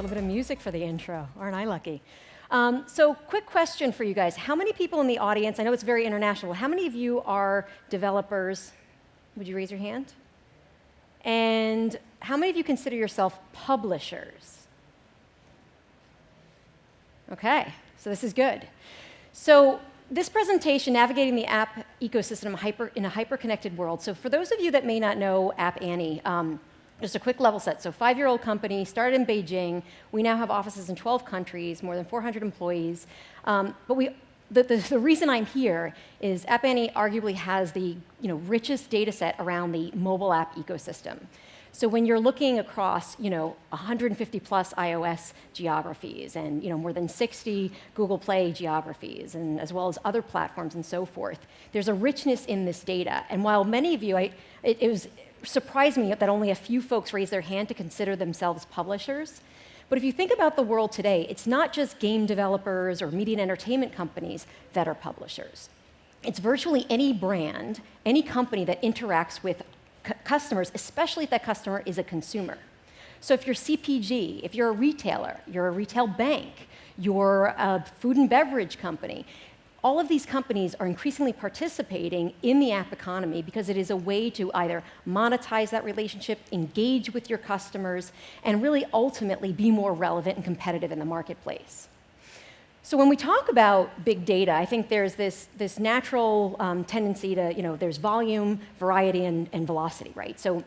little bit of music for the intro. Aren't I lucky? So quick question for you guys. How many people in the audience, I know it's very international, how many of you are developers? Would you raise your hand? And how many of you consider yourself publishers? Okay, so this is good. So this presentation, Navigating the App Ecosystem in a Hyper-Connected World. So for those of you that may not know App Annie, just a quick level set. So 5-year-old company, started in Beijing. We now have offices in 12 countries, more than 400 employees. But the reason I'm here is App Annie arguably has the richest data set around the mobile app ecosystem. So when you're looking across 150 plus iOS geographies and more than 60 Google Play geographies, and as well as other platforms and so forth, there's a richness in this data. And while many of you, it surprised me that only a few folks raised their hand to consider themselves publishers. But if you think about the world today, it's not just game developers or media and entertainment companies that are publishers. It's virtually any brand, any company that interacts with customers, especially if that customer is a consumer. So if you're CPG, if you're a retailer, you're a retail bank, you're a food and beverage company, all of these companies are increasingly participating in the app economy because it is a way to either monetize that relationship, engage with your customers, and really ultimately be more relevant and competitive in the marketplace. So when we talk about big data, I think there's this natural tendency to, there's volume, variety, and velocity, right? So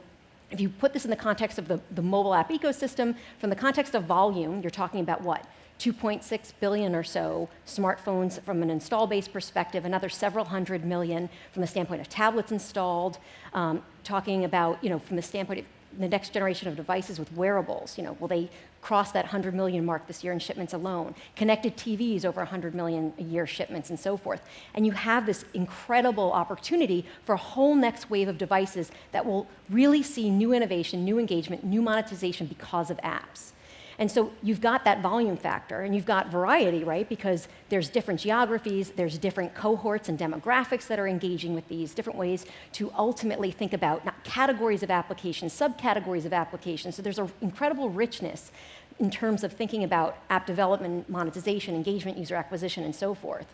if you put this in the context of the mobile app ecosystem, from the context of volume, you're talking about what? 2.6 billion or so smartphones from an install base perspective, another several hundred million from the standpoint of tablets installed, talking about, from the standpoint of the next generation of devices with wearables, will they cross that 100 million mark this year in shipments alone? Connected TVs, over 100 million a year shipments and so forth. And you have this incredible opportunity for a whole next wave of devices that will really see new innovation, new engagement, new monetization because of apps. And so you've got that volume factor, and you've got variety, right? Because there's different geographies, there's different cohorts and demographics that are engaging with these, different ways to ultimately think about not categories of applications, subcategories of applications. So there's an incredible richness in terms of thinking about app development, monetization, engagement, user acquisition, and so forth.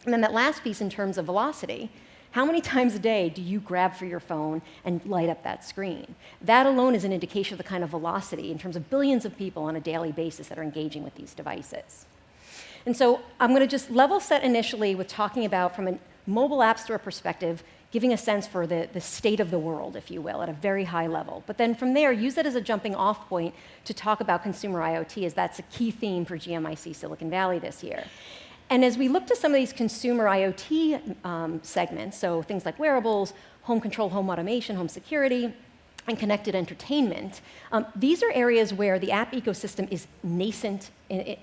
And then that last piece in terms of velocity, how many times a day do you grab for your phone and light up that screen? That alone is an indication of the kind of velocity in terms of billions of people on a daily basis that are engaging with these devices. And so I'm going to just level set initially with talking about, from a mobile app store perspective, giving a sense for the state of the world, if you will, at a very high level. But then from there, use that as a jumping off point to talk about consumer IoT, as that's a key theme for GMIC Silicon Valley this year. And as we look to some of these consumer IoT segments, so things like wearables, home control, home automation, home security, and connected entertainment, these are areas where the app ecosystem is nascent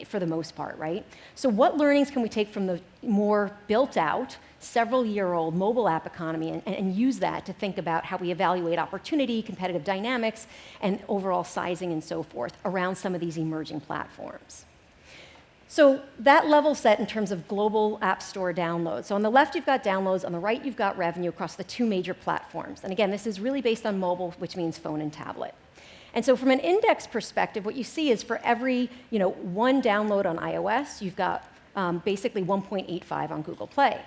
for the most part, right? So what learnings can we take from the more built-out, several-year-old mobile app economy and use that to think about how we evaluate opportunity, competitive dynamics, and overall sizing and so forth around some of these emerging platforms? So that level set in terms of global app store downloads. So on the left, you've got downloads. On the right, you've got revenue across the two major platforms. And again, this is really based on mobile, which means phone and tablet. And so from an index perspective, what you see is for every one download on iOS, you've got basically 1.85 on Google Play.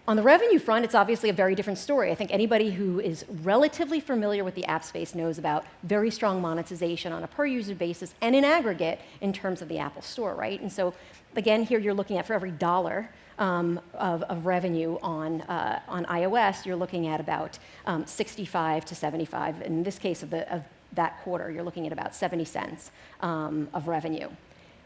On the revenue front, it's obviously a very different story. I think anybody who is relatively familiar with the app space knows about very strong monetization on a per-user basis and in aggregate in terms of the Apple Store, right? And so, again, here you're looking at for every dollar of revenue on iOS, you're looking at about 65 to 75. In this case of that quarter, you're looking at about 70 cents of revenue.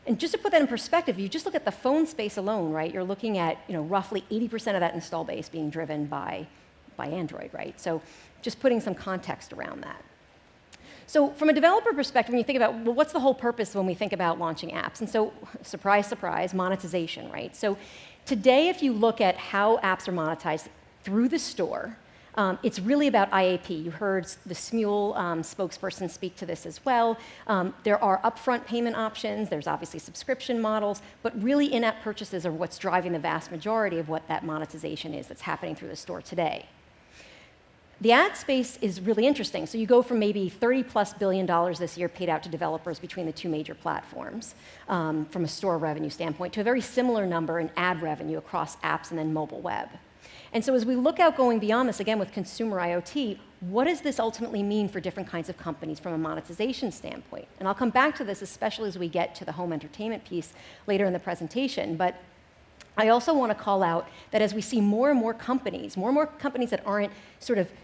And just to put that in perspective, you just look at the phone space alone, right? You're looking at roughly 80% of that install base being driven by Android, right? So just putting some context around that. So from a developer perspective, when you think about, well, what's the whole purpose when we think about launching apps? And so, surprise, surprise, monetization, right? So today, if you look at how apps are monetized through the store, it's really about IAP. You heard the Smule spokesperson speak to this as well. There are upfront payment options. There's obviously subscription models. But really, in-app purchases are what's driving the vast majority of what that monetization is that's happening through the store today. The ad space is really interesting. So you go from maybe $30+ billion this year paid out to developers between the two major platforms from a store revenue standpoint to a very similar number in ad revenue across apps and then mobile web. And so as we look out going beyond this, again, with consumer IoT, what does this ultimately mean for different kinds of companies from a monetization standpoint? And I'll come back to this, especially as we get to the home entertainment piece later in the presentation. But I also want to call out that as we see more and more companies that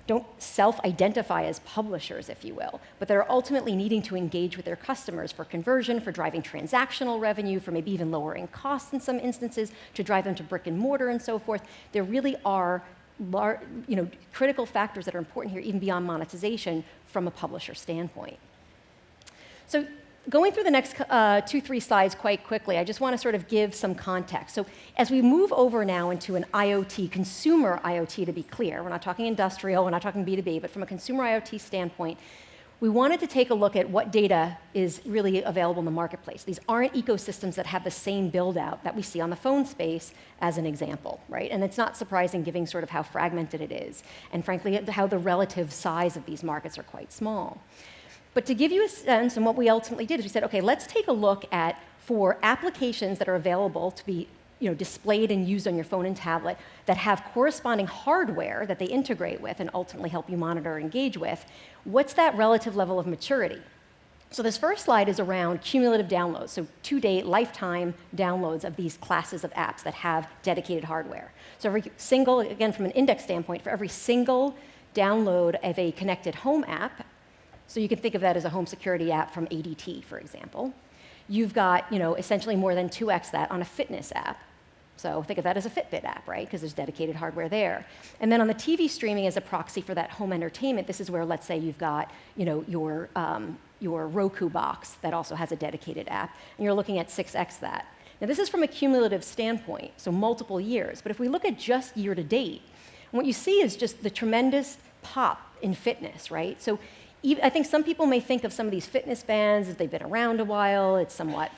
don't self-identify as publishers, if you will, but that are ultimately needing to engage with their customers for conversion, for driving transactional revenue, for maybe even lowering costs in some instances, to drive them to brick and mortar and so forth, there really are critical factors that are important here, even beyond monetization from a publisher standpoint. So going through the next 2-3 slides quite quickly, I just want to sort of give some context. So as we move over now into an IoT, consumer IoT to be clear, we're not talking industrial, we're not talking B2B, but from a consumer IoT standpoint, we wanted to take a look at what data is really available in the marketplace. These aren't ecosystems that have the same build-out that we see on the phone space as an example, right? And it's not surprising given sort of how fragmented it is, and frankly, how the relative size of these markets are quite small. But to give you a sense, and what we ultimately did is we said, okay, let's take a look at, for applications that are available to be displayed and used on your phone and tablet that have corresponding hardware that they integrate with and ultimately help you monitor or engage with, what's that relative level of maturity? So this first slide is around cumulative downloads, so to-date, lifetime downloads of these classes of apps that have dedicated hardware. So every single, again, from an index standpoint, for every single download of a connected home app, so you can think of that as a home security app from ADT, for example. You've got, essentially more than 2x that on a fitness app. So think of that as a Fitbit app, right? Because there's dedicated hardware there. And then on the TV streaming as a proxy for that home entertainment, this is where, let's say, you've got, your Roku box that also has a dedicated app, and you're looking at 6x that. Now, this is from a cumulative standpoint, so multiple years. But if we look at just year to date, what you see is just the tremendous pop in fitness, right? So I think some people may think of some of these fitness bands as they've been around a while, it's somewhat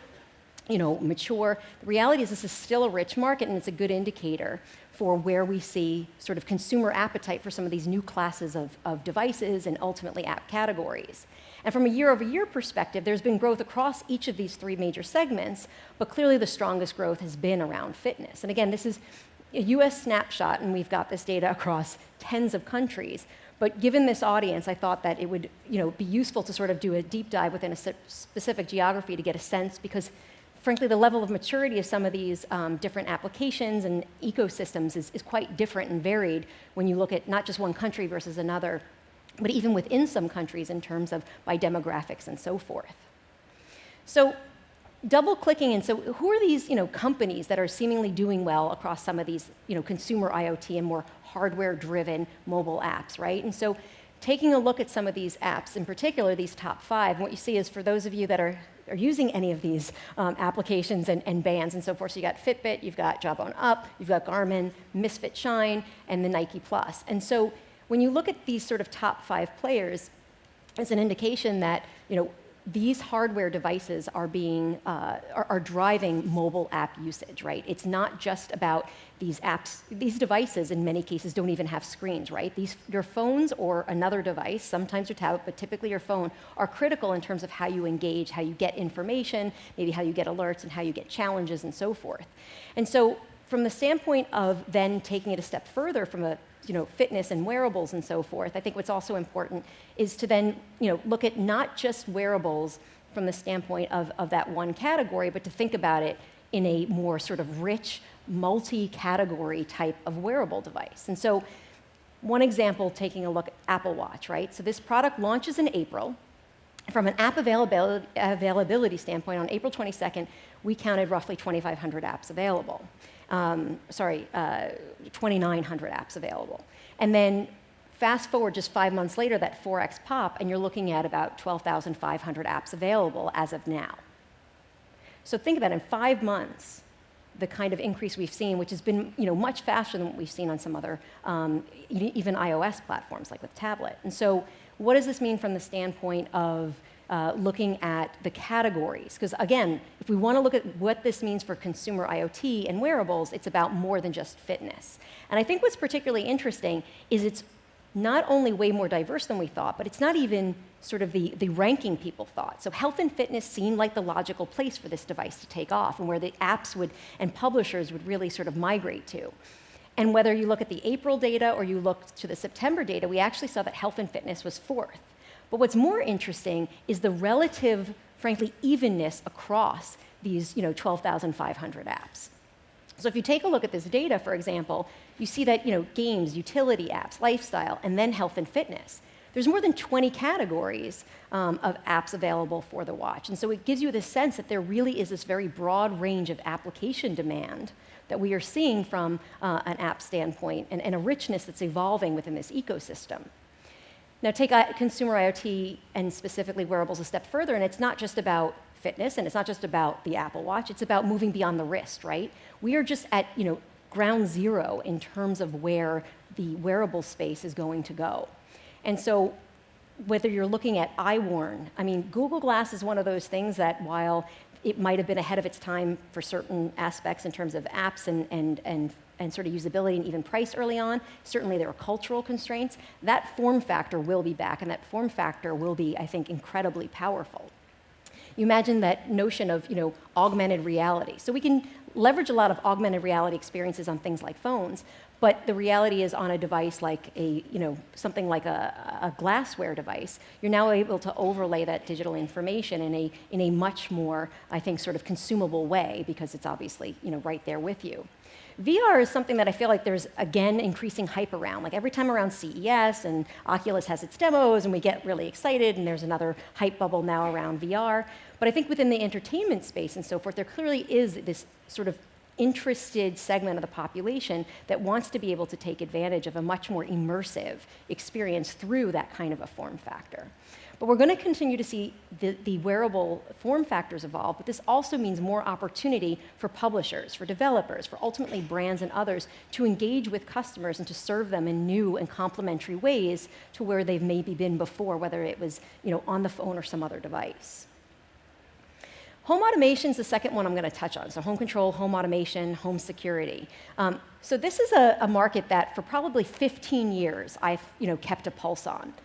mature. The reality is this is still a rich market, and it's a good indicator for where we see sort of consumer appetite for some of these new classes of devices and ultimately app categories. And from a year-over-year perspective, there's been growth across each of these 3 major segments, but clearly the strongest growth has been around fitness. And again, this is a US snapshot, and we've got this data across tens of countries. But given this audience, I thought that it would be useful to sort of do a deep dive within a specific geography to get a sense, because frankly, the level of maturity of some of these different applications and ecosystems is quite different and varied when you look at not just one country versus another, but even within some countries in terms of by demographics and so forth. So double-clicking in, so who are these companies that are seemingly doing well across some of these consumer IoT and more hardware-driven mobile apps, right? And so taking a look at some of these apps, in particular these top 5, what you see is for those of you that are using any of these applications and bands and so forth, so you got Fitbit, you've got Jawbone Up, you've got Garmin, Misfit Shine, and the Nike Plus. And so when you look at these sort of top 5 players, it's an indication that these hardware devices are driving mobile app usage, right? It's not just about these apps. These devices, in many cases, don't even have screens, right? Your phones or another device, sometimes your tablet, but typically your phone, are critical in terms of how you engage, how you get information, maybe how you get alerts, and how you get challenges, and so forth. And so from the standpoint of then taking it a step further from a fitness and wearables and so forth, I think what's also important is to then look at not just wearables from the standpoint of that one category, but to think about it in a more sort of rich, multi-category type of wearable device. And so one example, taking a look at Apple Watch, right? So this product launches in April. From an app availability standpoint, on April 22nd, we counted roughly 2,500 apps available. 2,900 apps available. And then fast forward just 5 months later, that 4x pop, and you're looking at about 12,500 apps available as of now. So think about it, in 5 months, the kind of increase we've seen, which has been much faster than what we've seen on some other, even iOS platforms like with tablet. And so what does this mean from the standpoint of looking at the categories? Because again, if we want to look at what this means for consumer IoT and wearables, it's about more than just fitness. And I think what's particularly interesting is it's not only way more diverse than we thought, but it's not even sort of the ranking people thought. So health and fitness seemed like the logical place for this device to take off and where the apps would and publishers would really sort of migrate to. And whether you look at the April data or you look to the September data, we actually saw that health and fitness was fourth. But what's more interesting is the relative, frankly, evenness across these 12,500 apps. So if you take a look at this data, for example, you see that games, utility apps, lifestyle, and then health and fitness. There's more than 20 categories of apps available for the watch. And so it gives you the sense that there really is this very broad range of application demand that we are seeing from an app standpoint and a richness that's evolving within this ecosystem. Now take consumer IoT and specifically wearables a step further, and it's not just about fitness, and it's not just about the Apple Watch, it's about moving beyond the wrist, right? We are just at ground zero in terms of where the wearable space is going to go. And so whether you're looking at eyeworn, I mean, Google Glass is one of those things that while it might have been ahead of its time for certain aspects in terms of apps and sort of usability and even price early on, certainly there were cultural constraints. That form factor will be back, and that form factor will be, I think, incredibly powerful. You imagine that notion of augmented reality. So we can leverage a lot of augmented reality experiences on things like phones, but the reality is on a device like something like a glassware device, you're now able to overlay that digital information in a much more, I think, sort of consumable way because it's obviously right there with you. VR is something that I feel like there's, again, increasing hype around. Like every time around CES and Oculus has its demos and we get really excited and there's another hype bubble now around VR. But I think within the entertainment space and so forth, there clearly is this sort of interested segment of the population that wants to be able to take advantage of a much more immersive experience through that kind of a form factor. But we're going to continue to see the wearable form factors evolve, but this also means more opportunity for publishers, for developers, for ultimately brands and others to engage with customers and to serve them in new and complementary ways to where they've maybe been before, whether it was on the phone or some other device. Home automation is the second one I'm going to touch on. So home control, home automation, home security. So this is a market that for probably 15 years I've kept a pulse on.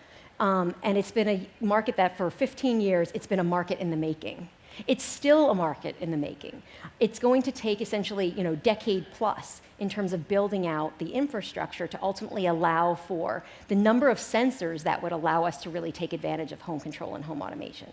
And it's been a market that for 15 years, it's been a market in the making. It's still a market in the making. It's going to take essentially, decade plus in terms of building out the infrastructure to ultimately allow for the number of sensors that would allow us to really take advantage of home control and home automation.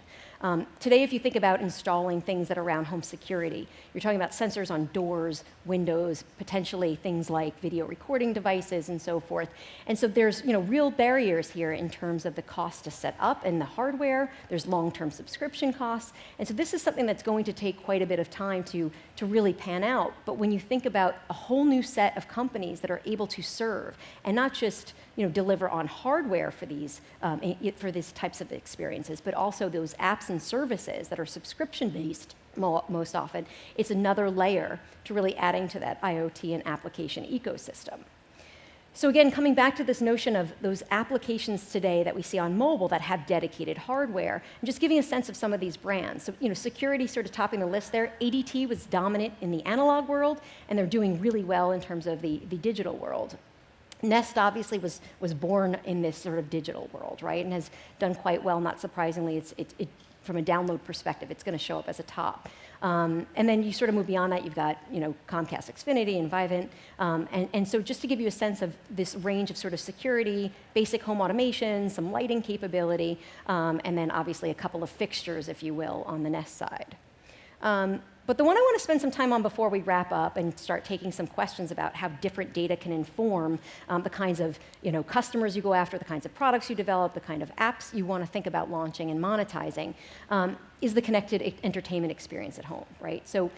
Today, if you think about installing things that are around home security, you're talking about sensors on doors, windows, potentially things like video recording devices and so forth. And so there's real barriers here in terms of the cost to set up and the hardware. There's long-term subscription costs. And so this is something that's going to take quite a bit of time to really pan out. But when you think about a whole new set of companies that are able to serve and not just deliver on hardware for these types of experiences, but also those apps and services that are subscription-based most often, it's another layer to really adding to that IoT and application ecosystem. So again, coming back to this notion of those applications today that we see on mobile that have dedicated hardware, and just giving a sense of some of these brands. So security sort of topping the list there. ADT was dominant in the analog world, and they're doing really well in terms of the digital world. Nest obviously was born in this sort of digital world, right, and has done quite well. Not surprisingly, it from a download perspective, it's going to show up as a top. And then you sort of move beyond that. You've got Comcast Xfinity and Vivint, and so just to give you a sense of this range of sort of security, basic home automation, some lighting capability, and then obviously a couple of fixtures, if you will, on the Nest side. But the one I want to spend some time on before we wrap up and start taking some questions about how different data can inform the kinds of customers you go after, the kinds of products you develop, the kind of apps you want to think about launching and monetizing, is the connected entertainment experience at home, right? So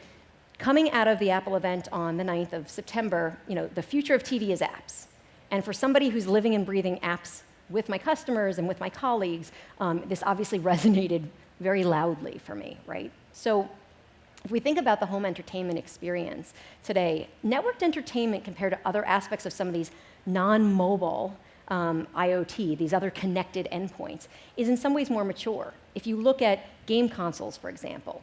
coming out of the Apple event on the 9th of September, the future of TV is apps. And for somebody who's living and breathing apps with my customers and with my colleagues, this obviously resonated very loudly for me, right? So if we think about the home entertainment experience today, networked entertainment compared to other aspects of some of these non-mobile IoT, these other connected endpoints, is in some ways more mature. If you look at game consoles, for example,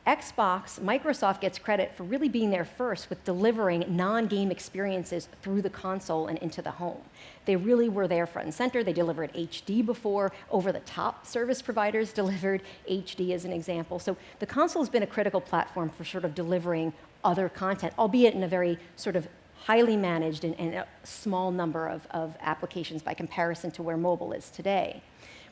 Xbox, Microsoft gets credit for really being there first with delivering non-game experiences through the console and into the home. They really were there front and center. They delivered HD before. Over-the-top service providers delivered HD as an example. So the console has been a critical platform for sort of delivering other content, albeit in a very sort of highly managed and a small number of applications by comparison to where mobile is today.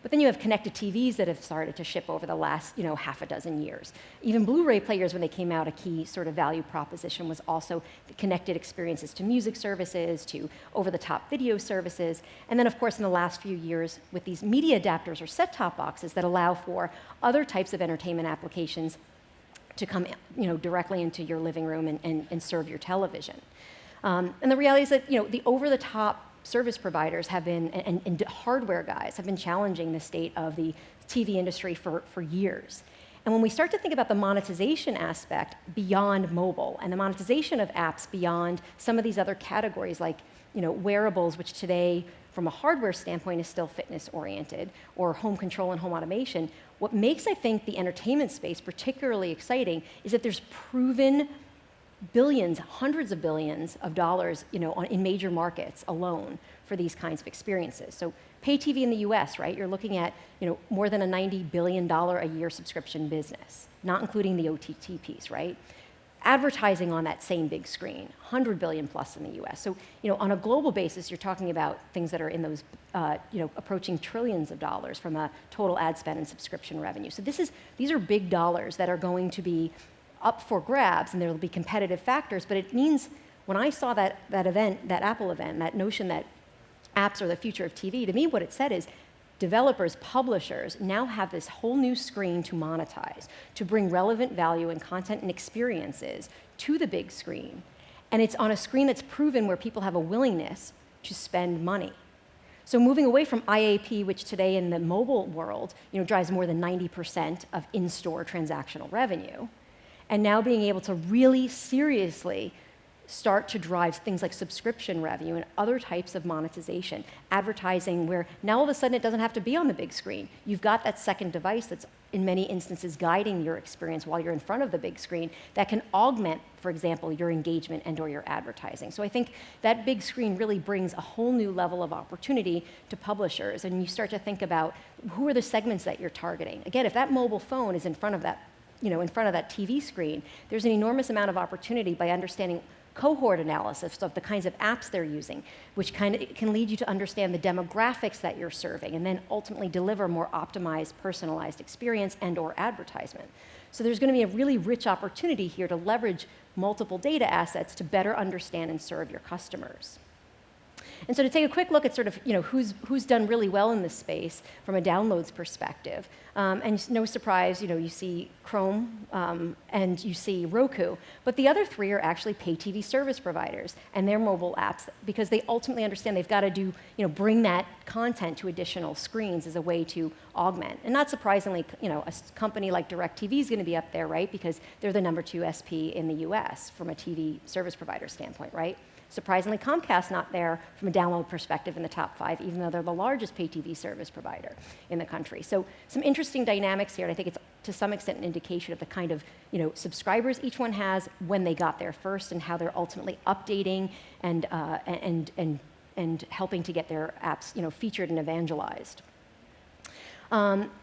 But then you have connected TVs that have started to ship over the last, half a dozen years. Even Blu-ray players, when they came out, a key sort of value proposition was also the connected experiences to music services, to over-the-top video services, and then, of course, in the last few years, with these media adapters or set-top boxes that allow for other types of entertainment applications to come, directly into your living room and serve your television. And the reality is that, the over-the-top service providers have been, and hardware guys have been challenging the state of the TV industry for years. And when we start to think about the monetization aspect beyond mobile and the monetization of apps beyond some of these other categories like, wearables, which today, from a hardware standpoint, is still fitness-oriented, or home control and home automation, what makes, I think, the entertainment space particularly exciting is that there's proven billions, hundreds of billions of dollars, in major markets alone for these kinds of experiences. So pay TV in the US, right? You're looking at, more than a $90 billion a year subscription business, not including the OTT piece, right? Advertising on that same big screen, 100 billion plus in the US. So, on a global basis, you're talking about things that are in those, approaching trillions of dollars from a total ad spend and subscription revenue. So these are big dollars that are going to be up for grabs, and there will be competitive factors, but it means when I saw that event, that Apple event, that notion that apps are the future of TV, to me what it said is developers, publishers now have this whole new screen to monetize, to bring relevant value and content and experiences to the big screen. And it's on a screen that's proven where people have a willingness to spend money. So moving away from IAP, which today in the mobile world, drives more than 90% of in-store transactional revenue, and now being able to really seriously start to drive things like subscription revenue and other types of monetization, advertising, where now all of a sudden it doesn't have to be on the big screen. You've got that second device that's in many instances guiding your experience while you're in front of the big screen that can augment, for example, your engagement and or your advertising. So I think that big screen really brings a whole new level of opportunity to publishers, and you start to think about who are the segments that you're targeting. Again, if that mobile phone is in front of that TV screen, there's an enormous amount of opportunity by understanding cohort analysis of the kinds of apps they're using, which can lead you to understand the demographics that you're serving, and then ultimately deliver more optimized, personalized experience and or advertisement. So there's going to be a really rich opportunity here to leverage multiple data assets to better understand and serve your customers. And so to take a quick look at sort of, who's done really well in this space from a downloads perspective, and no surprise, you see Chrome and you see Roku, but the other three are actually pay TV service providers and their mobile apps, because they ultimately understand they've got to do, bring that content to additional screens as a way to augment. And not surprisingly, a company like DirecTV is going to be up there, right? Because they're the number 2 SP in the US from a TV service provider standpoint, right? Surprisingly, Comcast not there from a download perspective in the top 5, even though they're the largest pay TV service provider in the country. So some interesting dynamics here, and I think it's to some extent an indication of the kind of subscribers each one has when they got there first, and how they're ultimately updating and helping to get their apps featured and evangelized.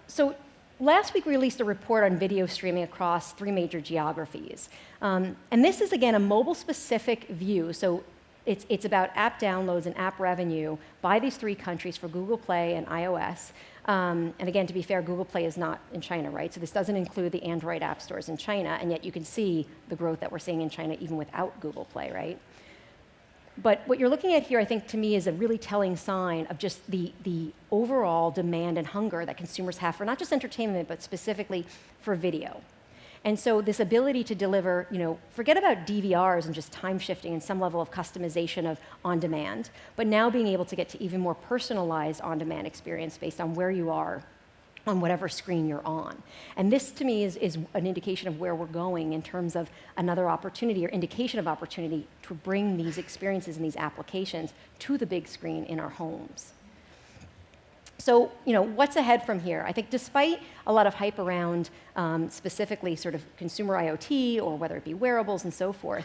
So last week we released a report on video streaming across 3 major geographies. And this is, again, a mobile-specific view. So it's about app downloads and app revenue by these 3 countries for Google Play and iOS. And again, to be fair, Google Play is not in China, right? So this doesn't include the Android app stores in China, and yet you can see the growth that we're seeing in China even without Google Play, right? But what you're looking at here, I think, to me, is a really telling sign of just the overall demand and hunger that consumers have for not just entertainment, but specifically for video. And so this ability to deliver, forget about DVRs and just time shifting and some level of customization of on-demand, but now being able to get to even more personalized on-demand experience based on where you are on whatever screen you're on. And this, to me, is an indication of where we're going in terms of another opportunity or indication of opportunity to bring these experiences and these applications to the big screen in our homes. So, what's ahead from here? I think despite a lot of hype around specifically sort of consumer IoT or whether it be wearables and so forth,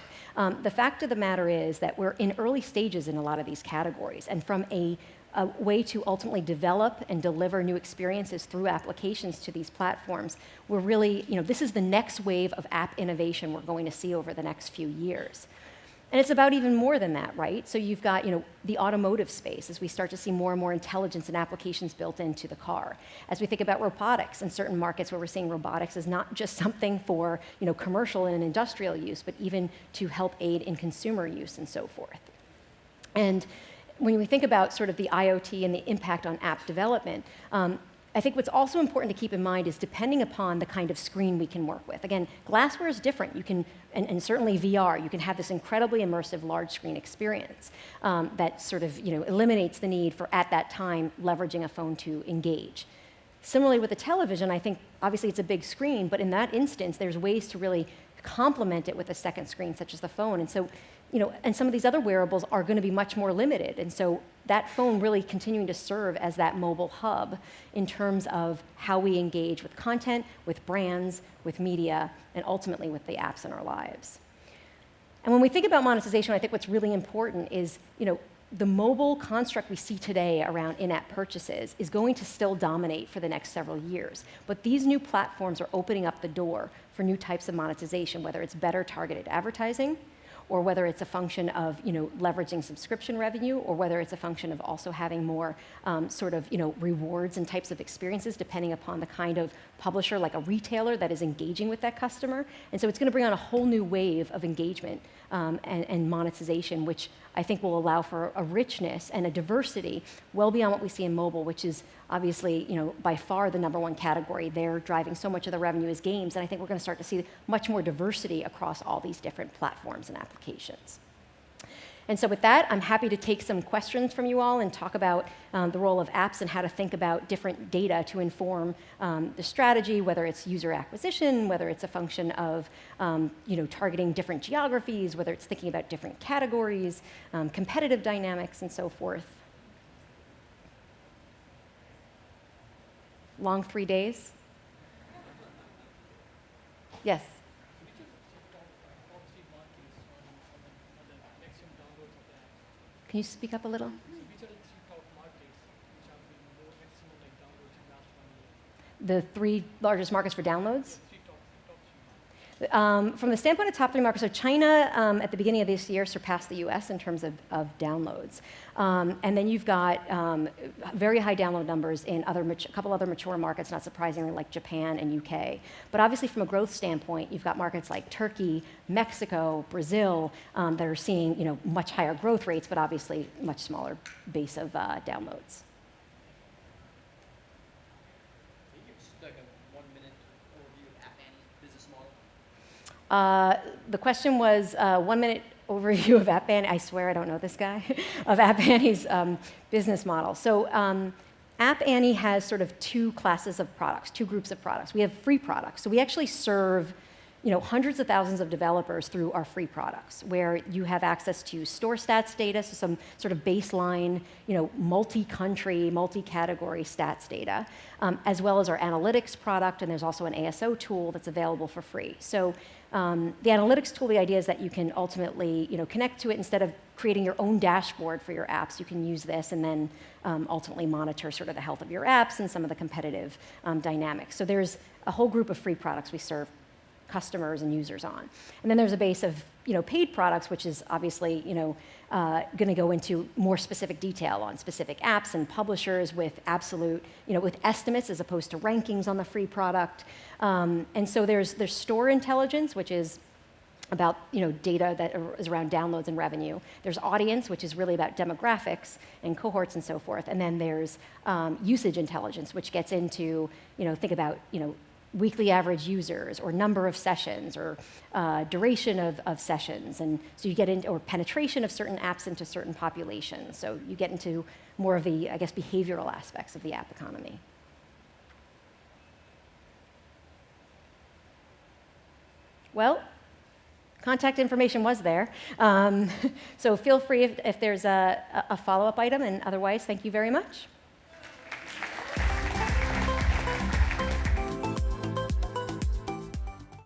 the fact of the matter is that we're in early stages in a lot of these categories. And from a way to ultimately develop and deliver new experiences through applications to these platforms, we're really, this is the next wave of app innovation we're going to see over the next few years. And it's about even more than that, right? So you've got, the automotive space as we start to see more and more intelligence and applications built into the car. As we think about robotics in certain markets where we're seeing robotics as not just something for, commercial and industrial use, but even to help aid in consumer use and so forth. And when we think about sort of the IoT and the impact on app development, I think what's also important to keep in mind is depending upon the kind of screen we can work with. Again, glassware is different. You can, and certainly VR, you can have this incredibly immersive large screen experience that sort of eliminates the need for, at that time, leveraging a phone to engage. Similarly with the television, I think obviously it's a big screen, but in that instance, there's ways to really complement it with a second screen, such as the phone. And so, and some of these other wearables are going to be much more limited. And so that phone really continuing to serve as that mobile hub in terms of how we engage with content, with brands, with media, and ultimately with the apps in our lives. And when we think about monetization, I think what's really important is, the mobile construct we see today around in-app purchases is going to still dominate for the next several years. But these new platforms are opening up the door for new types of monetization, whether it's better targeted advertising, or whether it's a function of leveraging subscription revenue, or whether it's a function of also having more rewards and types of experiences depending upon the kind of publisher, like a retailer that is engaging with that customer. And so it's going to bring on a whole new wave of engagement and monetization, which I think will allow for a richness and a diversity well beyond what we see in mobile, which is obviously, by far the number one category. They're driving so much of the revenue as games, and I think we're going to start to see much more diversity across all these different platforms and applications. And so with that, I'm happy to take some questions from you all and talk about the role of apps and how to think about different data to inform the strategy, whether it's user acquisition, whether it's a function of targeting different geographies, whether it's thinking about different categories, competitive dynamics, and so forth. Long 3 days? Yes? Can you speak up a little? The 3 largest markets for downloads? From the standpoint of top 3 markets, so China at the beginning of this year surpassed the US in terms of downloads. And then you've got very high download numbers in a couple other mature markets, not surprisingly, like Japan and UK. But obviously from a growth standpoint, you've got markets like Turkey, Mexico, Brazil that are seeing much higher growth rates, but obviously much smaller base of downloads. The question was 1 minute overview of App Annie. I swear I don't know this guy, of App Annie's business model. So App Annie has sort of 2 classes of products, 2 groups of products. We have free products. So we actually serve hundreds of thousands of developers through our free products, where you have access to store stats data, so some sort of baseline, multi-country, multi-category stats data, as well as our analytics product, and there's also an ASO tool that's available for free. So the analytics tool, the idea is that you can ultimately, connect to it instead of creating your own dashboard for your apps. You can use this and then ultimately monitor sort of the health of your apps and some of the competitive dynamics. So there's a whole group of free products we serve customers and users on. And then there's a base of paid products, which is obviously going to go into more specific detail on specific apps and publishers with absolute, with estimates as opposed to rankings on the free product. And so there's store intelligence, which is about data that is around downloads and revenue. There's audience, which is really about demographics and cohorts and so forth. And then there's usage intelligence, which gets into think about weekly average users or number of sessions or duration of sessions. And so you get into, or penetration of certain apps into certain populations. So you get into more of the, behavioral aspects of the app economy. Well, contact information was there. So feel free if there's a follow-up item, and otherwise, thank you very much.